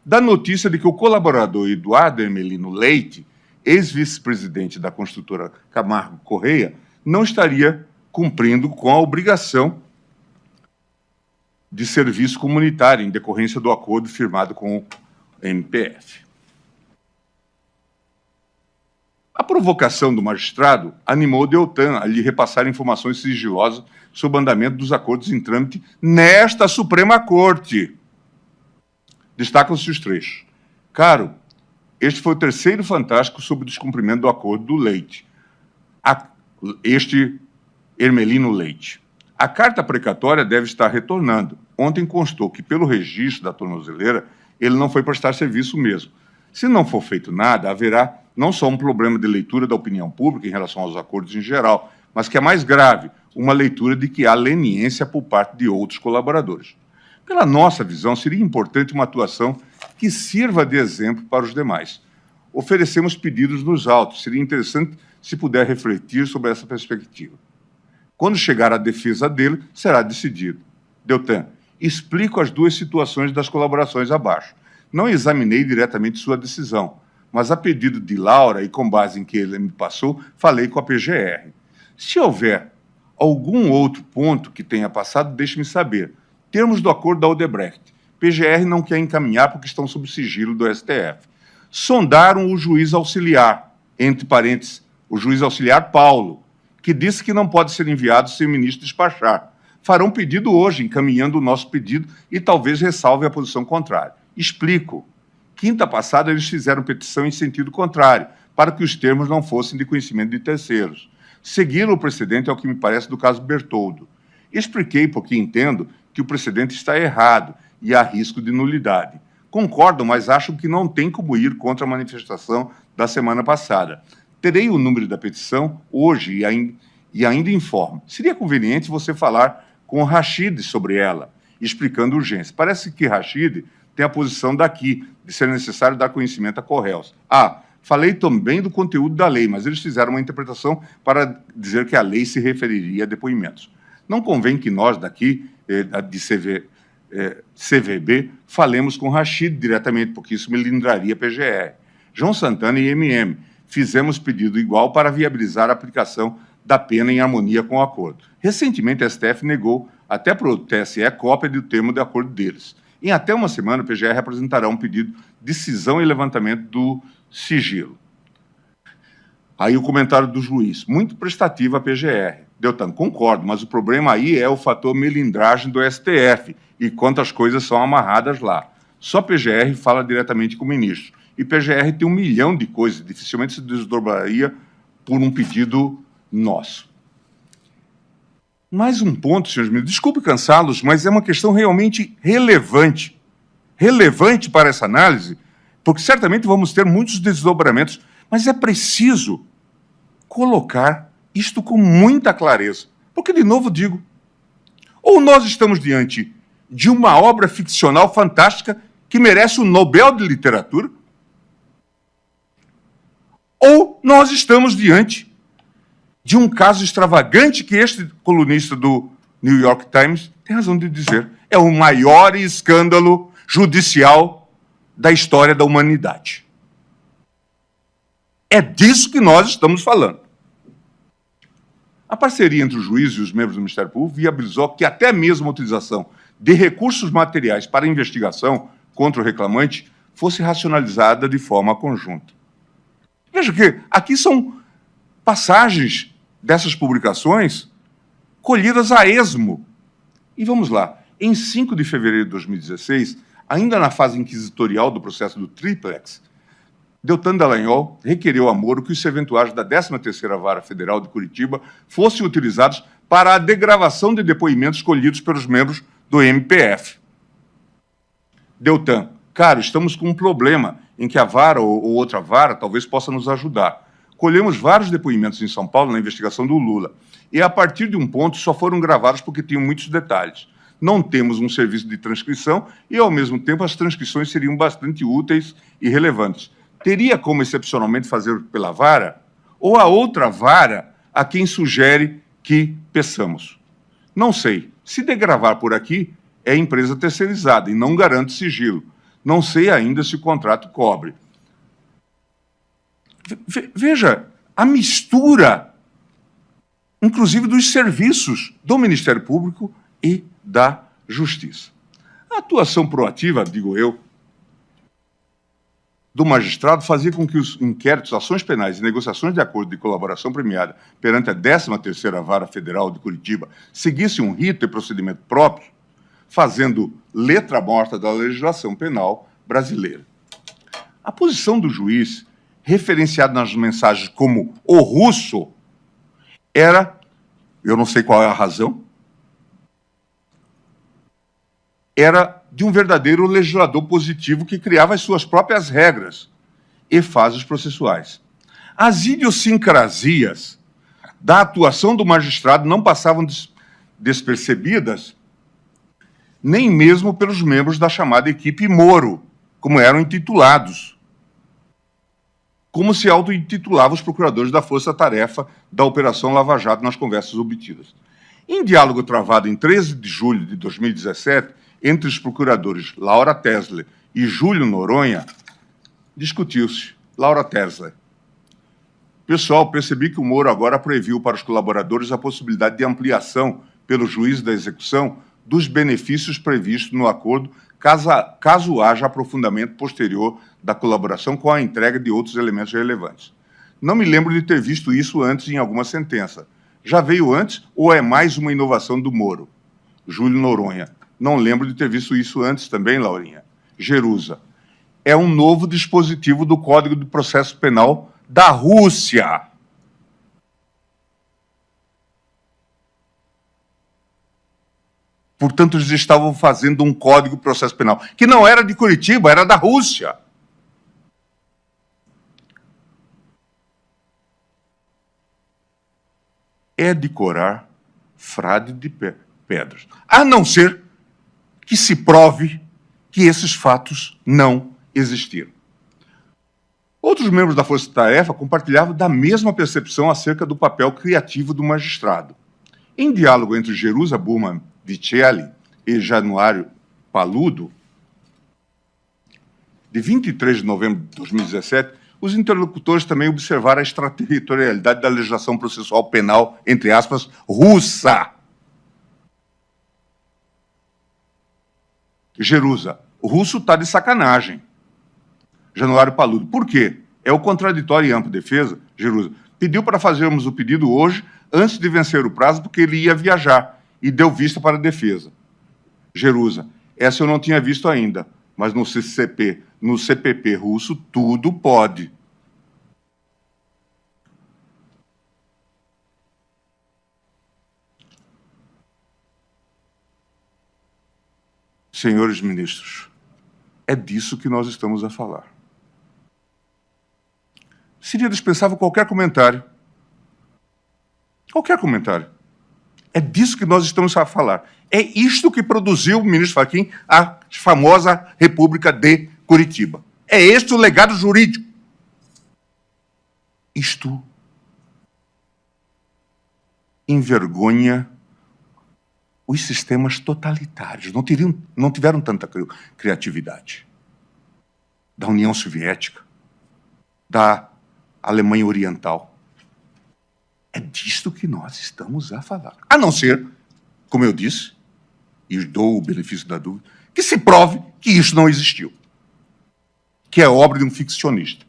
da notícia de que o colaborador Eduardo Emelino Leite, ex-vice-presidente da construtora Camargo Correia, não estaria cumprindo com a obrigação de serviço comunitário em decorrência do acordo firmado com o MPF. A provocação do magistrado animou Deltan a lhe repassar informações sigilosas sobre o andamento dos acordos em trâmite nesta Suprema Corte. Destacam-se os trechos. Caro, este foi o terceiro fantástico sobre o descumprimento do acordo do Leite. este Hermelino Leite. A carta precatória deve estar retornando. Ontem constou que, pelo registro da tornozeleira, ele não foi prestar serviço mesmo. Se não for feito nada, haverá não só um problema de leitura da opinião pública em relação aos acordos em geral, mas que é mais grave, uma leitura de que há leniência por parte de outros colaboradores. Pela nossa visão, seria importante uma atuação que sirva de exemplo para os demais. Oferecemos pedidos nos autos. Seria interessante se puder refletir sobre essa perspectiva. Quando chegar à defesa dele, será decidido. Deltan, explico as duas situações das colaborações abaixo. Não examinei diretamente sua decisão, mas a pedido de Laura e com base em que ele me passou, falei com a PGR. Se houver algum outro ponto que tenha passado, deixe-me saber. Termos do acordo da Odebrecht. PGR não quer encaminhar porque estão sob sigilo do STF. Sondaram o juiz auxiliar, entre parênteses, o juiz auxiliar Paulo, que disse que não pode ser enviado sem o ministro despachar. Farão pedido hoje, encaminhando o nosso pedido e talvez ressalve a posição contrária. Explico. Quinta passada, eles fizeram petição em sentido contrário, para que os termos não fossem de conhecimento de terceiros. Seguiram o precedente, ao que me parece, do caso Bertoldo. Expliquei porque entendo que o precedente está errado e há risco de nulidade. Concordo, mas acho que não tem como ir contra a manifestação da semana passada. Terei o número da petição hoje e ainda informo. Seria conveniente você falar com o Rachid sobre ela, explicando urgência. Parece que Rachid tem a posição daqui, de ser necessário dar conhecimento a Correios. Falei também do conteúdo da lei, mas eles fizeram uma interpretação para dizer que a lei se referiria a depoimentos. Não convém que nós daqui, de CVB, falemos com Rachid diretamente, porque isso melindraria a PGR. João Santana e MM, fizemos pedido igual para viabilizar a aplicação da pena em harmonia com o acordo. Recentemente, a STF negou, até para o TSE, cópia do termo de acordo deles. Em até uma semana, o PGR apresentará um pedido de cisão e levantamento do sigilo. Aí o comentário do juiz, muito prestativo a PGR. Deltan, concordo, mas o problema aí é o fator melindragem do STF e quantas coisas são amarradas lá. Só PGR fala diretamente com o ministro. E PGR tem 1 milhão de coisas, dificilmente se desdobraria por um pedido nosso. Mais um ponto, senhores ministros, desculpe cansá-los, mas é uma questão realmente relevante. Relevante para essa análise, porque certamente vamos ter muitos desdobramentos, mas é preciso colocar isto com muita clareza. Porque, de novo, digo, ou nós estamos diante de uma obra ficcional fantástica que merece o Nobel de Literatura, ou nós estamos diante de um caso extravagante que este colunista do New York Times tem razão de dizer. É o maior escândalo judicial da história da humanidade. É disso que nós estamos falando. A parceria entre o juiz e os membros do Ministério Público viabilizou que até mesmo a utilização de recursos materiais para investigação contra o reclamante fosse racionalizada de forma conjunta. Veja que aqui são passagens dessas publicações colhidas a esmo. E vamos lá. Em 5 de fevereiro de 2016, ainda na fase inquisitorial do processo do Triplex, Deltan Dallagnol requereu a Moro que os serventuários da 13ª Vara Federal de Curitiba fossem utilizados para a degravação de depoimentos colhidos pelos membros do MPF. Deltan, caro, estamos com um problema em que a vara ou outra vara talvez possa nos ajudar. Colhemos vários depoimentos em São Paulo na investigação do Lula, e a partir de um ponto só foram gravados porque tinham muitos detalhes. Não temos um serviço de transcrição e, ao mesmo tempo, as transcrições seriam bastante úteis e relevantes. Teria como, excepcionalmente, fazer pela vara ou a outra vara a quem sugere que peçamos? Não sei. Se degravar por aqui, é empresa terceirizada e não garante sigilo. Não sei ainda se o contrato cobre. Veja, a mistura, inclusive, dos serviços do Ministério Público e da Justiça. A atuação proativa, digo eu, do magistrado fazia com que os inquéritos, ações penais e negociações de acordo de colaboração premiada perante a 13ª Vara Federal de Curitiba seguissem um rito e procedimento próprio, fazendo letra morta da legislação penal brasileira. A posição do juiz, referenciado nas mensagens como o russo, era, eu não sei qual é a razão, era de um verdadeiro legislador positivo que criava as suas próprias regras e fases processuais. As idiosincrasias da atuação do magistrado não passavam despercebidas nem mesmo pelos membros da chamada equipe Moro, como eram intitulados, como se auto-intitulavam os procuradores da Força-Tarefa da Operação Lava Jato nas conversas obtidas. Em diálogo travado em 13 de julho de 2017, entre os procuradores Laura Tesler e Júlio Noronha, discutiu-se. Laura Tesler: pessoal, percebi que o Moro agora previu para os colaboradores a possibilidade de ampliação pelo juiz da execução dos benefícios previstos no acordo, caso haja aprofundamento posterior da colaboração com a entrega de outros elementos relevantes. Não me lembro de ter visto isso antes em alguma sentença. Já veio antes ou é mais uma inovação do Moro? Júlio Noronha: não lembro de ter visto isso antes também, Laurinha. Jerusa: é um novo dispositivo do Código de Processo Penal da Rússia. Portanto, eles estavam fazendo um Código de Processo Penal, que não era de Curitiba, era da Rússia. É decorar frade de pedras, a não ser que se prove que esses fatos não existiram. Outros membros da Força-Tarefa compartilhavam da mesma percepção acerca do papel criativo do magistrado. Em diálogo entre Jerusa Burman Vicelli e Januário Paludo, de 23 de novembro de 2017, os interlocutores também observaram a extraterritorialidade da legislação processual penal, entre aspas, russa. Jerusa: o russo está de sacanagem. Januário Paludo: por quê? É o contraditório e ampla defesa. Jerusa: pediu para fazermos o pedido hoje, antes de vencer o prazo, porque ele ia viajar, e deu vista para a defesa. Jerusa: essa eu não tinha visto ainda, mas no CPP russo, tudo pode. Senhores ministros, é disso que nós estamos a falar. Seria dispensável qualquer comentário. Qualquer comentário. É disso que nós estamos a falar. É isto que produziu o ministro Fachin a famosa República de Curitiba. É este o legado jurídico. Isto envergonha os sistemas totalitários. Não tiveram tanta criatividade. Da União Soviética, da Alemanha Oriental. É disto que nós estamos a falar. A não ser, como eu disse, e dou o benefício da dúvida, que se prove que isso não existiu, que é obra de um ficcionista.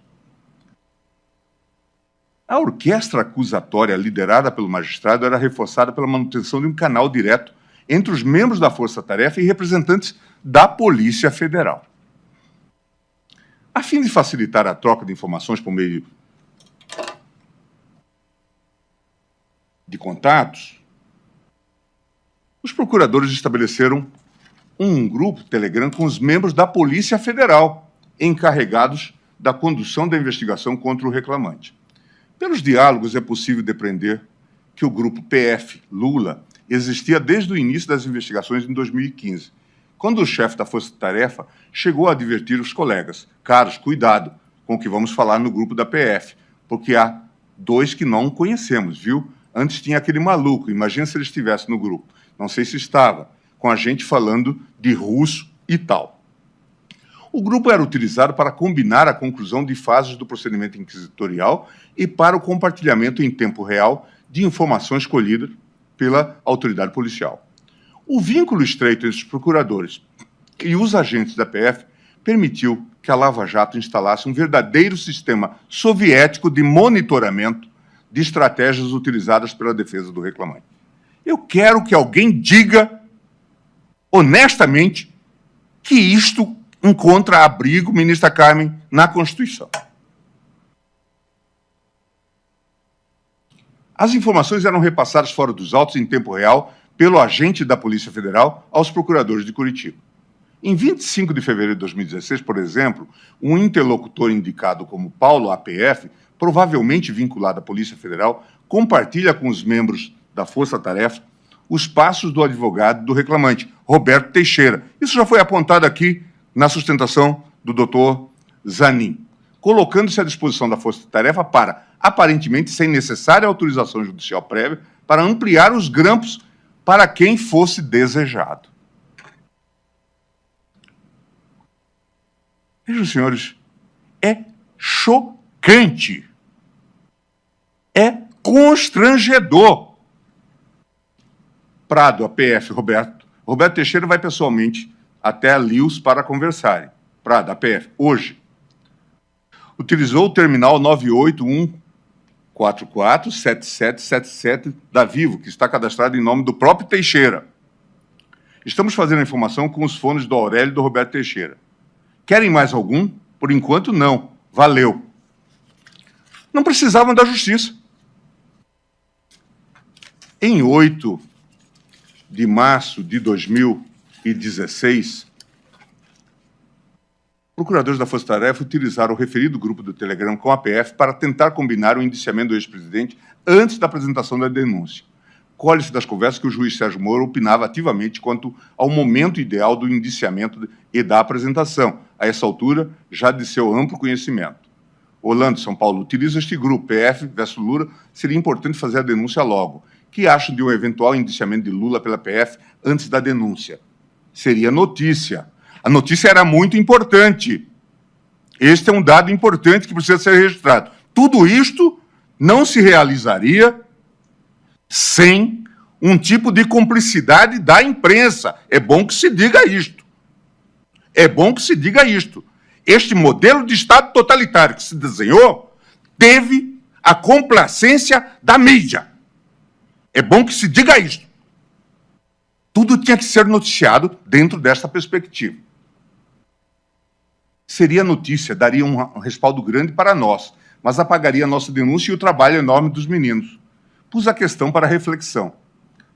A orquestra acusatória liderada pelo magistrado era reforçada pela manutenção de um canal direto entre os membros da Força-Tarefa e representantes da Polícia Federal. A fim de facilitar a troca de informações por meio de contatos, os procuradores estabeleceram um grupo Telegram com os membros da Polícia Federal, encarregados da condução da investigação contra o reclamante. Pelos diálogos, é possível depreender que o grupo PF Lula existia desde o início das investigações em 2015, quando o chefe da Força-Tarefa chegou a advertir os colegas: caros, cuidado com o que vamos falar no grupo da PF, porque há dois que não conhecemos, viu? Antes tinha aquele maluco, imagina se ele estivesse no grupo. Não sei se estava, com a gente falando de russo e tal. O grupo era utilizado para combinar a conclusão de fases do procedimento inquisitorial e para o compartilhamento em tempo real de informações colhidas pela autoridade policial. O vínculo estreito entre os procuradores e os agentes da PF permitiu que a Lava Jato instalasse um verdadeiro sistema soviético de monitoramento de estratégias utilizadas pela defesa do reclamante. Eu quero que alguém diga, honestamente, que isto encontra abrigo, ministra Carmen, na Constituição. As informações eram repassadas fora dos autos em tempo real pelo agente da Polícia Federal aos procuradores de Curitiba. Em 25 de fevereiro de 2016, por exemplo, um interlocutor indicado como Paulo APF, provavelmente vinculado à Polícia Federal, compartilha com os membros da Força Tarefa os passos do advogado do reclamante, Roberto Teixeira. Isso já foi apontado aqui na sustentação do doutor Zanin, colocando-se à disposição da Força Tarefa para, aparentemente sem necessária autorização judicial prévia, para ampliar os grampos para quem fosse desejado. Vejam, senhores, é chocante, é constrangedor. Prado, APF, Roberto Teixeira vai pessoalmente até a Lius para conversarem. Prado, APF, hoje, utilizou o terminal 981447777 da Vivo, que está cadastrado em nome do próprio Teixeira. Estamos fazendo a informação com os fones do Aurélio e do Roberto Teixeira. Querem mais algum? Por enquanto, não. Valeu. Não precisavam da justiça. Em 8 de março de 2016, procuradores da Força Tarefa utilizaram o referido grupo do Telegram com a APF para tentar combinar o indiciamento do ex-presidente antes da apresentação da denúncia. Colhe-se das conversas que o juiz Sérgio Moro opinava ativamente quanto ao momento ideal do indiciamento e da apresentação, a essa altura, já de seu amplo conhecimento. Orlando, São Paulo, utiliza este grupo, PF versus Lula, seria importante fazer a denúncia logo. Que acham de um eventual indiciamento de Lula pela PF antes da denúncia? Seria notícia. A notícia era muito importante. Este é um dado importante que precisa ser registrado. Tudo isto não se realizaria sem um tipo de cumplicidade da imprensa. É bom que se diga isto. É bom que se diga isto. Este modelo de Estado totalitário que se desenhou teve a complacência da mídia. É bom que se diga isto. Tudo tinha que ser noticiado dentro desta perspectiva. Seria notícia, daria um respaldo grande para nós, mas apagaria a nossa denúncia e o trabalho enorme dos meninos. Pus a questão para reflexão.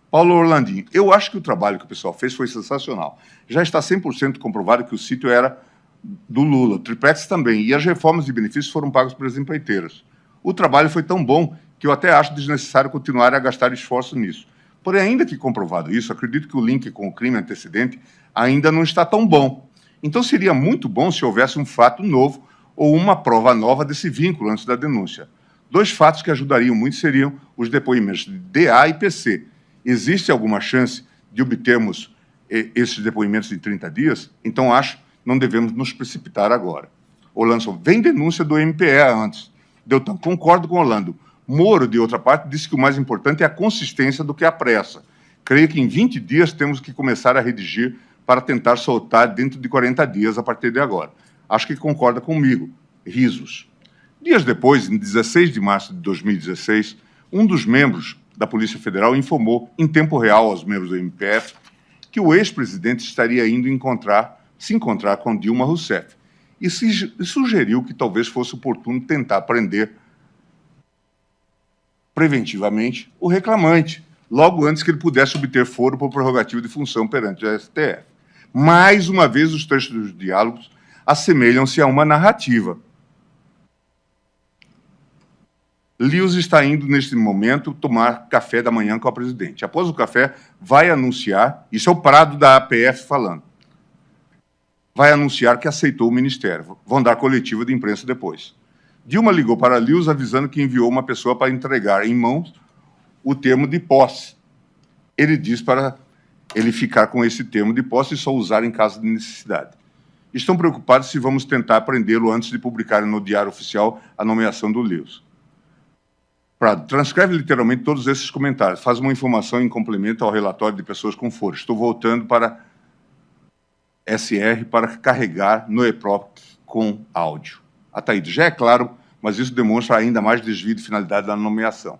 Paulo Orlandinho, eu acho que o trabalho que o pessoal fez foi sensacional. Já está 100% comprovado que o sítio era do Lula, o triplex também, e as reformas e benefícios foram pagos pelas empreiteiras. O trabalho foi tão bom que eu até acho desnecessário continuar a gastar esforço nisso. Porém, ainda que comprovado isso, acredito que o link com o crime antecedente ainda não está tão bom. Então, seria muito bom se houvesse um fato novo ou uma prova nova desse vínculo antes da denúncia. Dois fatos que ajudariam muito seriam os depoimentos de DA e PC. Existe alguma chance de obtermos esses depoimentos em 30 dias? Então, acho que não devemos nos precipitar agora. Orlando, vem denúncia do MPE antes. Deltan, concordo com Orlando. Moro, de outra parte, disse que o mais importante é a consistência do que a pressa. Creio que em 20 dias temos que começar a redigir para tentar soltar dentro de 40 dias a partir de agora. Acho que concorda comigo. Risos. Dias depois, em 16 de março de 2016, um dos membros da Polícia Federal informou, em tempo real aos membros do MPF, que o ex-presidente estaria indo se encontrar com Dilma Rousseff e sugeriu que talvez fosse oportuno tentar prender preventivamente o reclamante, logo antes que ele pudesse obter foro por prerrogativa de função perante o STF. Mais uma vez, os trechos dos diálogos assemelham-se a uma narrativa. Lius está indo, neste momento, tomar café da manhã com a presidente. Após o café, vai anunciar, isso é o Prado da APF falando, vai anunciar que aceitou o ministério. Vão dar coletiva de imprensa depois. Dilma ligou para Lius avisando que enviou uma pessoa para entregar em mãos o termo de posse. Ele diz para ele ficar com esse termo de posse e só usar em caso de necessidade. Estão preocupados se vamos tentar prendê-lo antes de publicar no Diário Oficial a nomeação do Lius. Prado, transcreve literalmente todos esses comentários. Faz uma informação em complemento ao relatório de pessoas com foro. Estou voltando para SR para carregar no EPROC com áudio. Ataíde, já é claro, mas isso demonstra ainda mais desvio de finalidade da nomeação.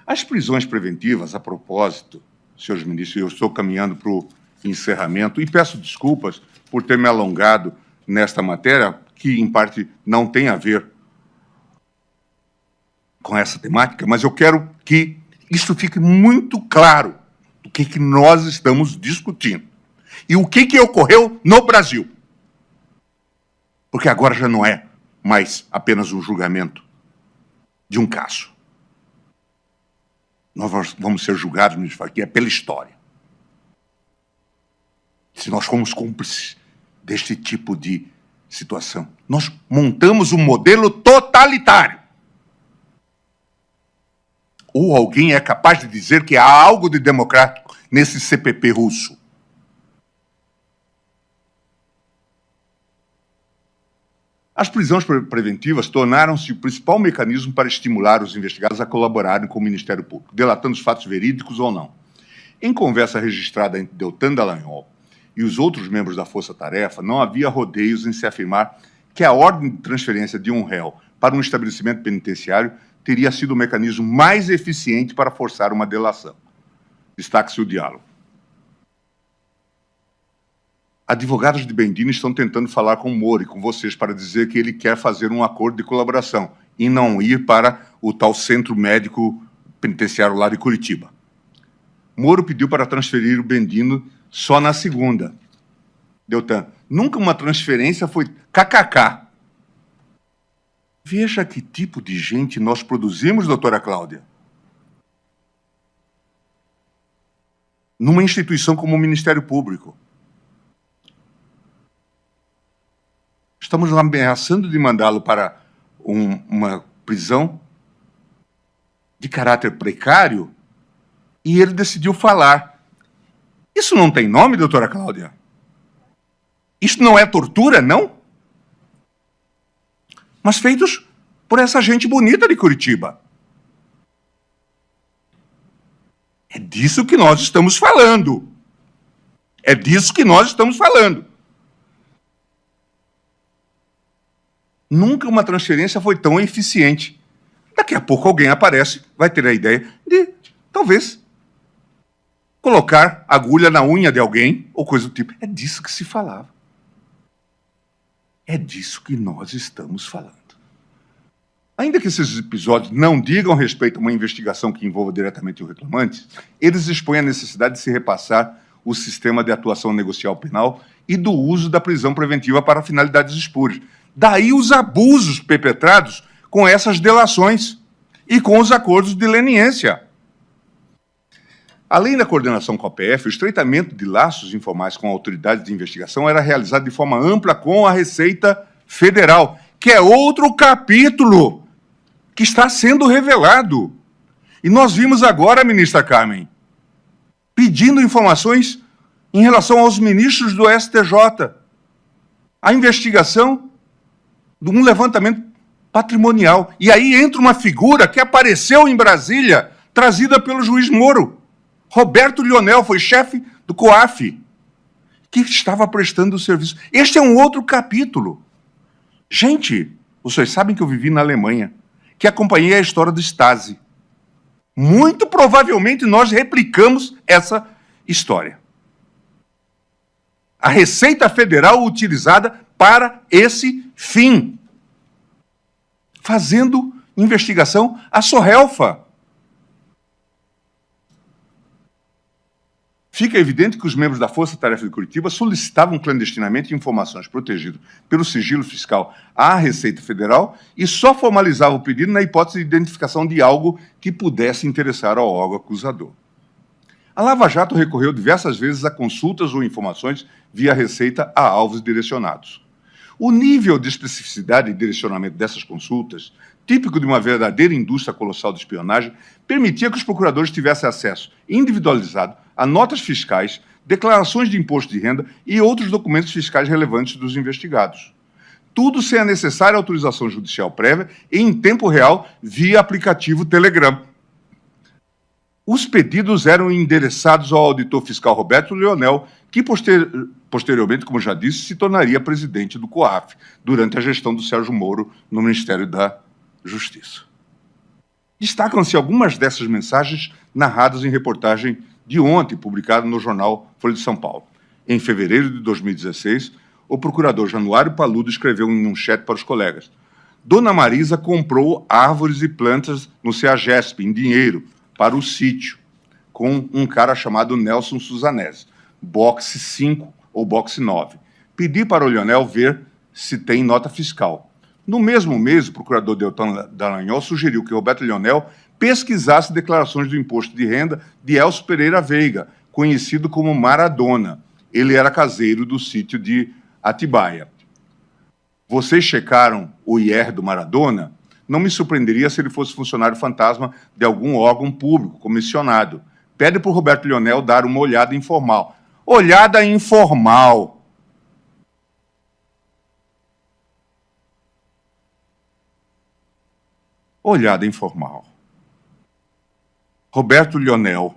As prisões preventivas, a propósito, senhores ministros, eu estou caminhando para o encerramento e peço desculpas por ter me alongado nesta matéria, que, em parte, não tem a ver com essa temática, mas eu quero que isso fique muito claro do que nós estamos discutindo e o que ocorreu no Brasil. Porque agora já não é mais apenas um julgamento de um caso. Nós vamos ser julgados, ministro Fachin, pela história. Se nós fomos cúmplices deste tipo de situação. Nós montamos um modelo totalitário. Ou alguém é capaz de dizer que há algo de democrático nesse CPP russo? As prisões preventivas tornaram-se o principal mecanismo para estimular os investigados a colaborarem com o Ministério Público, delatando os fatos verídicos ou não. Em conversa registrada entre Deltan Dallagnol e os outros membros da Força Tarefa, não havia rodeios em se afirmar que a ordem de transferência de um réu para um estabelecimento penitenciário teria sido o mecanismo mais eficiente para forçar uma delação. Destaque-se o diálogo. Advogados de Bendino estão tentando falar com o Moro e com vocês para dizer que ele quer fazer um acordo de colaboração e não ir para o tal centro médico penitenciário lá de Curitiba. Moro pediu para transferir o Bendino só na segunda. Deltan, nunca uma transferência foi kkk. Veja que tipo de gente nós produzimos, doutora Cláudia. Numa instituição como o Ministério Público. Estamos ameaçando de mandá-lo para uma prisão de caráter precário e ele decidiu falar. Isso não tem nome, doutora Cláudia? Isso não é tortura, não? Mas feitos por essa gente bonita de Curitiba. É disso que nós estamos falando. É disso que nós estamos falando. Nunca uma transferência foi tão eficiente. Daqui a pouco alguém aparece, vai ter a ideia de, talvez, colocar agulha na unha de alguém, ou coisa do tipo. É disso que se falava. É disso que nós estamos falando. Ainda que esses episódios não digam respeito a uma investigação que envolva diretamente o reclamante, eles expõem a necessidade de se repassar o sistema de atuação negocial penal e do uso da prisão preventiva para finalidades espúrias. Daí os abusos perpetrados com essas delações e com os acordos de leniência. Além da coordenação com a PF, o estreitamento de laços informais com autoridades de investigação era realizado de forma ampla com a Receita Federal, que é outro capítulo que está sendo revelado. E nós vimos agora, ministra Carmen, pedindo informações em relação aos ministros do STJ. A investigação de um levantamento patrimonial. E aí entra uma figura que apareceu em Brasília, trazida pelo juiz Moro. Roberto Lionel foi chefe do COAF, que estava prestando o serviço. Este é um outro capítulo. Gente, vocês sabem que eu vivi na Alemanha, que acompanhei a história do Stasi. Muito provavelmente nós replicamos essa história. A Receita Federal utilizada para esse fim, fazendo investigação à sorrelfa. Fica evidente que os membros da Força Tarefa de Curitiba solicitavam clandestinamente informações protegidas pelo sigilo fiscal à Receita Federal e só formalizavam o pedido na hipótese de identificação de algo que pudesse interessar ao órgão acusador. A Lava Jato recorreu diversas vezes a consultas ou informações via Receita a alvos direcionados. O nível de especificidade e direcionamento dessas consultas, típico de uma verdadeira indústria colossal de espionagem, permitia que os procuradores tivessem acesso individualizado a notas fiscais, declarações de imposto de renda e outros documentos fiscais relevantes dos investigados. Tudo sem a necessária autorização judicial prévia e em tempo real via aplicativo Telegram. Os pedidos eram endereçados ao auditor fiscal Roberto Lionel, que posteriormente, como já disse, se tornaria presidente do COAF, durante a gestão do Sérgio Moro no Ministério da Justiça. Destacam-se algumas dessas mensagens narradas em reportagem de ontem, publicada no jornal Folha de São Paulo. Em fevereiro de 2016, o procurador Januário Paludo escreveu em um chat para os colegas: Dona Marisa comprou árvores e plantas no CEAGESP, em dinheiro, para o sítio, com um cara chamado Nelson Susanese, boxe 5 ou boxe 9. Pedi para o Leonel ver se tem nota fiscal. No mesmo mês, o procurador Deltan Dallagnol sugeriu que Roberto Leonel pesquisasse declarações do imposto de renda de Elcio Pereira Veiga, conhecido como Maradona. Ele era caseiro do sítio de Atibaia. Vocês checaram o IR do Maradona? Não me surpreenderia se ele fosse funcionário fantasma de algum órgão público, comissionado. Pede para o Roberto Leonel dar uma olhada informal. Olhada informal. Olhada informal. Roberto Leonel.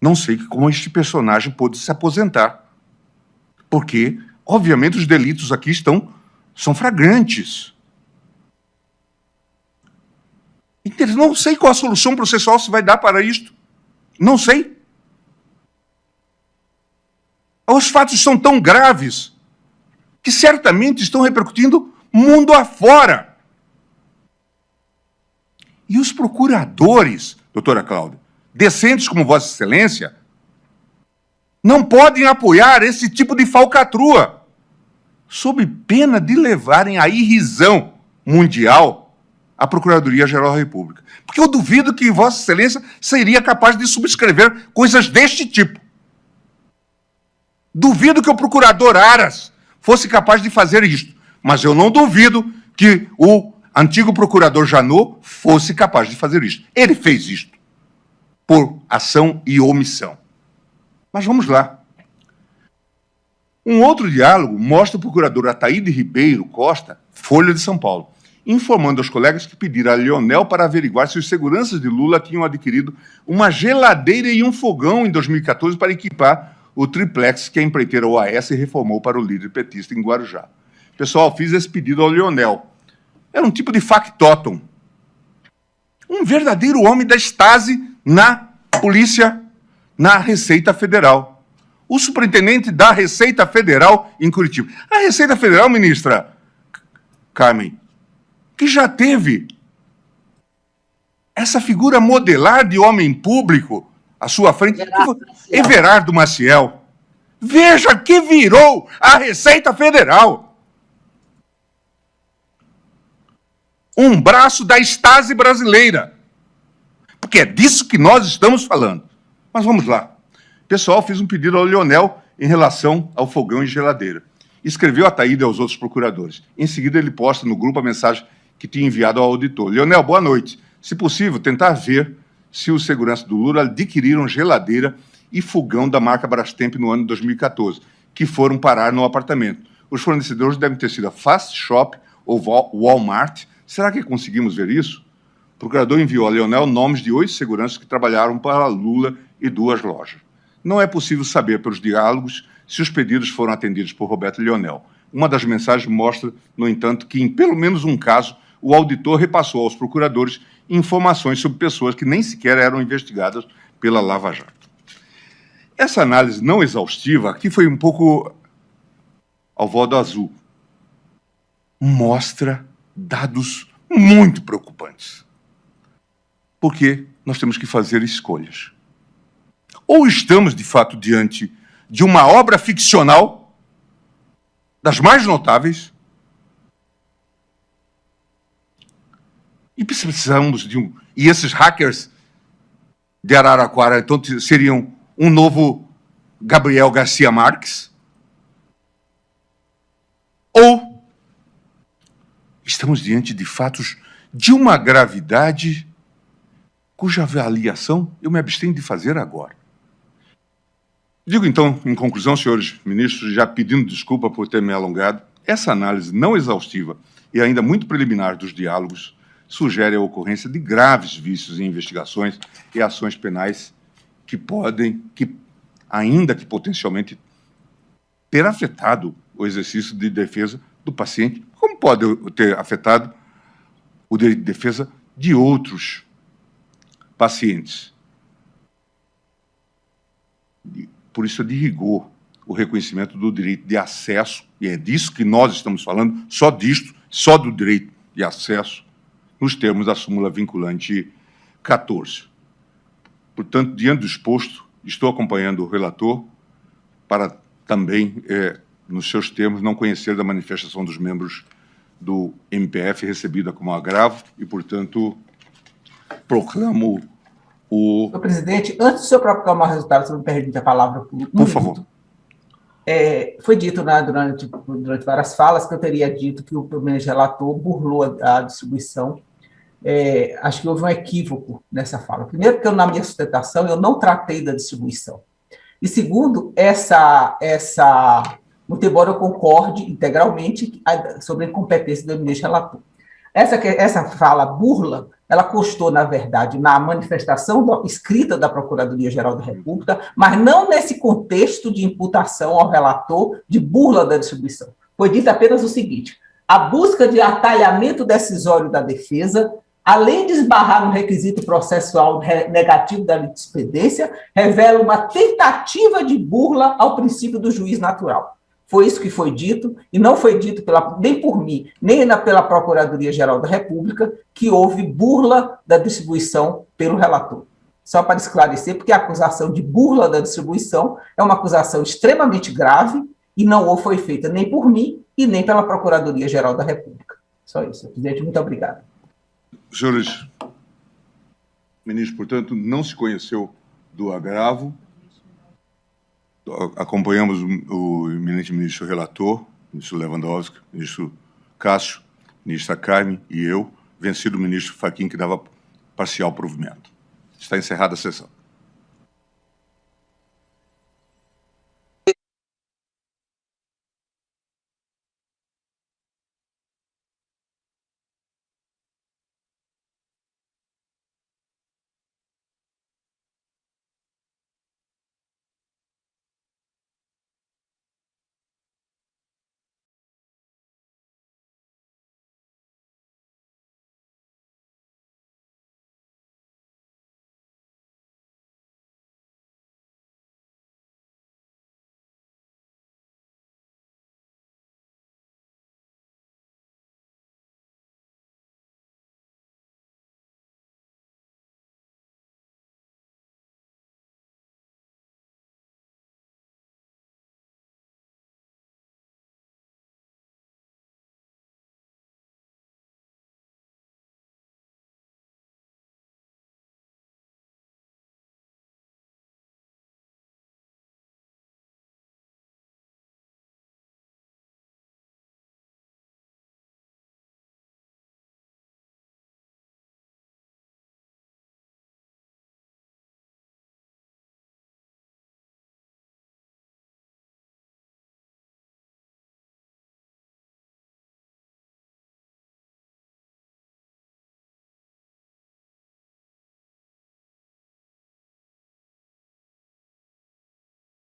Não sei como este personagem pôde se aposentar. Porque, obviamente, os delitos aqui são flagrantes. Não sei qual a solução processual se vai dar para isto. Não sei. Os fatos são tão graves que certamente estão repercutindo mundo afora. E os procuradores, doutora Cláudia, decentes como Vossa Excelência, não podem apoiar esse tipo de falcatrua, sob pena de levarem à irrisão mundial a Procuradoria-Geral da República. Porque eu duvido que Vossa Excelência seria capaz de subscrever coisas deste tipo. Duvido que o procurador Aras fosse capaz de fazer isto, mas eu não duvido que o antigo procurador Janot fosse capaz de fazer isto. Ele fez isto, por ação e omissão. Mas vamos lá. Um outro diálogo mostra o procurador Ataíde Ribeiro Costa, Folha de São Paulo, informando aos colegas que pediram a Leonel para averiguar se os seguranças de Lula tinham adquirido uma geladeira e um fogão em 2014 para equipar o triplex que a empreiteira OAS reformou para o líder petista em Guarujá. Pessoal, fiz esse pedido ao Leonel. Era um tipo de factotum. Um verdadeiro homem da Stasi na polícia, na Receita Federal. O superintendente da Receita Federal em Curitiba. A Receita Federal, ministra Carmen, que já teve essa figura modelar de homem público à sua frente, Everardo Maciel. Veja que virou a Receita Federal. Um braço da Stasi brasileira. Porque é disso que nós estamos falando. Mas vamos lá. Pessoal, fiz um pedido ao Leonel em relação ao fogão e geladeira. Escreveu a Ataíde aos outros procuradores. Em seguida, ele posta no grupo a mensagem que tinha enviado ao auditor. Leonel, boa noite. Se possível, tentar ver se os seguranças do Lula adquiriram geladeira e fogão da marca Brastemp no ano de 2014, que foram parar no apartamento. Os fornecedores devem ter sido a Fast Shop ou Walmart. Será que conseguimos ver isso? O procurador enviou a Leonel nomes de 8 seguranças que trabalharam para Lula e 2 lojas. Não é possível saber pelos diálogos se os pedidos foram atendidos por Roberto Leonel. Uma das mensagens mostra, no entanto, que em pelo menos um caso, o auditor repassou aos procuradores informações sobre pessoas que nem sequer eram investigadas pela Lava Jato. Essa análise não exaustiva, aqui foi um pouco ao voto azul, mostra dados muito preocupantes. Porque nós temos que fazer escolhas. Ou estamos, de fato, diante de uma obra ficcional, das mais notáveis, e precisamos de um... E esses hackers de Araraquara, então, seriam um novo Gabriel Garcia Marques? Ou estamos diante de fatos de uma gravidade cuja avaliação eu me abstenho de fazer agora. Digo, então, em conclusão, senhores ministros, já pedindo desculpa por ter me alongado, essa análise não exaustiva e ainda muito preliminar dos diálogos sugere a ocorrência de graves vícios em investigações e ações penais que podem, ainda que potencialmente, ter afetado o exercício de defesa do paciente, como pode ter afetado o direito de defesa de outros pacientes. Por isso é de rigor o reconhecimento do direito de acesso, e é disso que nós estamos falando, só disto, só do direito de acesso, nos termos da súmula vinculante 14. Portanto, diante do exposto, estou acompanhando o relator para também, nos seus termos, não conhecer da manifestação dos membros do MPF recebida como agravo e, portanto, proclamo o... Senhor presidente, antes do senhor proclamar o resultado, se me permite a palavra por favor. Foi dito, né, durante várias falas que eu teria dito que o ministro relator burlou a distribuição. Acho que houve um equívoco nessa fala. Primeiro, porque na minha sustentação eu não tratei da distribuição. E segundo, muito embora eu concorde integralmente sobre a incompetência do ministro relator. Essa fala burla, ela constou, na verdade, na manifestação escrita da Procuradoria-Geral da República, mas não nesse contexto de imputação ao relator de burla da distribuição. Foi dito apenas o seguinte: a busca de atalhamento decisório da defesa, além de esbarrar no requisito processual negativo da litisprudência, revela uma tentativa de burla ao princípio do juiz natural. Foi isso que foi dito, e não foi dito nem por mim, nem pela Procuradoria-Geral da República, que houve burla da distribuição pelo relator. Só para esclarecer, porque a acusação de burla da distribuição é uma acusação extremamente grave e não foi feita nem por mim e nem pela Procuradoria-Geral da República. Só isso, presidente. Muito obrigado. Senhores ministros, portanto, não se conheceu do agravo. Acompanhamos o eminente ministro relator, ministro Lewandowski, ministro Cássio, ministra Carmen e eu, vencido o ministro Fachin, que dava parcial provimento. Está encerrada a sessão.